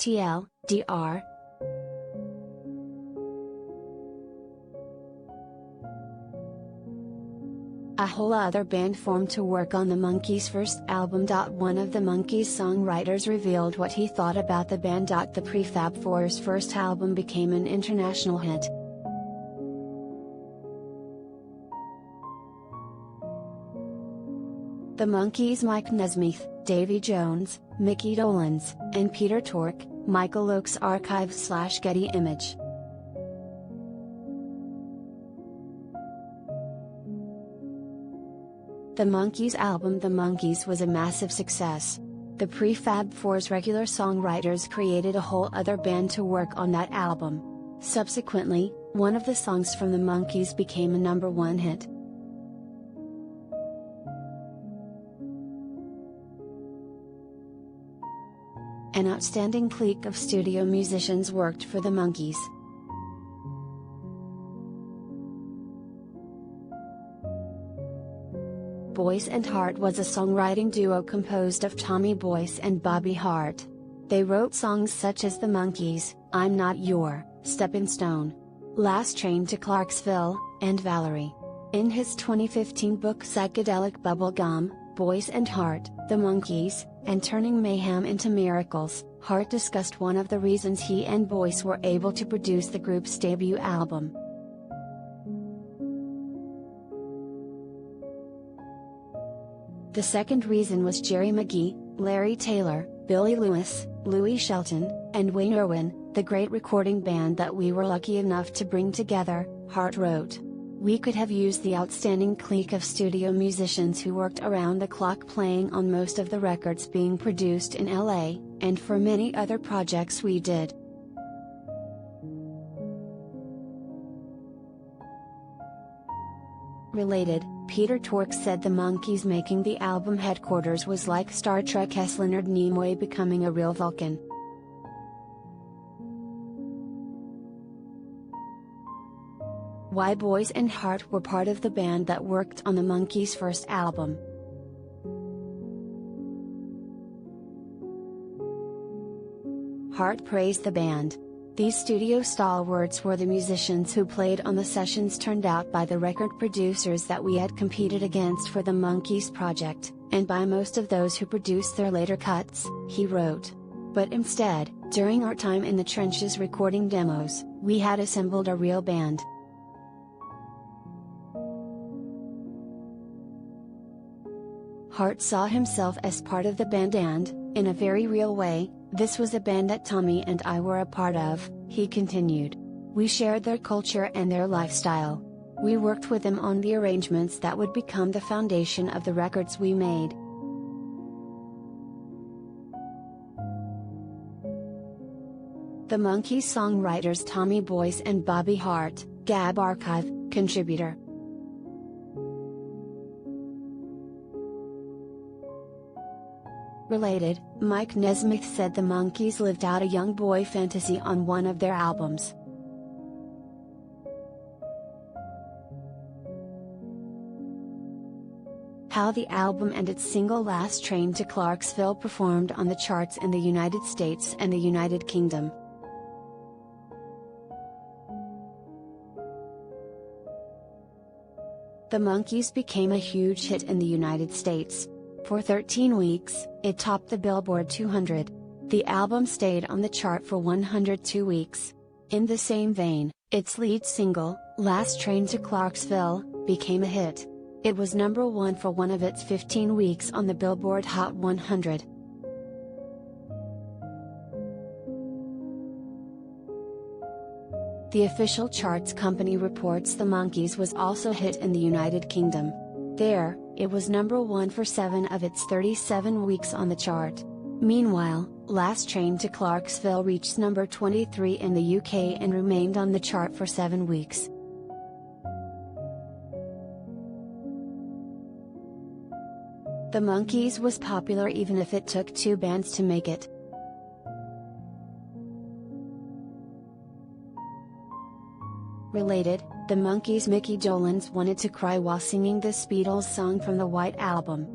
TLDR. A whole other band formed to work on the Monkees' first album. One of the Monkees songwriters revealed what he thought about the band. The Prefab Four's first album became an international hit. The Monkees' Mike Nesmith, Davy Jones, Micky Dolenz, and Peter Tork, Michael Ochs Archive/Getty Image. The Monkees album The Monkees was a massive success. The Prefab Four's regular songwriters created a whole other band to work on that album. Subsequently, one of the songs from the Monkees became a #1 hit. An outstanding clique of studio musicians worked for the Monkees. Boyce and Hart was a songwriting duo composed of Tommy Boyce and Bobby Hart. They wrote songs such as The Monkees, I'm Not Your Stepping Stone, Last Train to Clarksville, and Valerie. In his 2015 book Psychedelic Bubblegum, Boyce and Hart, The Monkees, and Turning Mayhem into Miracles, Hart discussed one of the reasons he and Boyce were able to produce the group's debut album. The second reason was Jerry McGee, Larry Taylor, Billy Lewis, Louis Shelton, and Wayne Irwin, the great recording band that we were lucky enough to bring together, Hart wrote. We could have used the outstanding clique of studio musicians who worked around the clock playing on most of the records being produced in LA, and for many other projects we did. Related, Peter Tork said the Monkees making the album Headquarters was like Star Trek's Leonard Nimoy becoming a real Vulcan. Why Boyce and Hart were part of the band that worked on the Monkees' first album. Hart praised the band. These studio stalwarts were the musicians who played on the sessions turned out by the record producers that we had competed against for the Monkees project, and by most of those who produced their later cuts, he wrote. But instead, during our time in the trenches recording demos, we had assembled a real band. Hart saw himself as part of the band and, in a very real way, this was a band that Tommy and I were a part of, he continued. We shared their culture and their lifestyle. We worked with them on the arrangements that would become the foundation of the records we made. The Monkees songwriters Tommy Boyce and Bobby Hart, Gab Archive, contributor. Related, Mike Nesmith said the Monkees lived out a young boy fantasy on one of their albums. How the album and its single Last Train to Clarksville performed on the charts in the United States and the United Kingdom. The Monkees became a huge hit in the United States. For 13 weeks, it topped the Billboard 200. The album stayed on the chart for 102 weeks. In the same vein, its lead single, Last Train to Clarksville, became a hit. It was #1 for one of its 15 weeks on the Billboard Hot 100. The official charts company reports the Monkees was also hit in the United Kingdom. There, it was #1 for 7 of its 37 weeks on the chart. Meanwhile, Last Train to Clarksville reached number 23 in the UK and remained on the chart for 7 weeks. The Monkees was popular even if it took 2 bands to make it. Related, the Monkees' Micky Dolenz wanted to cry while singing the Beatles song from the White Album.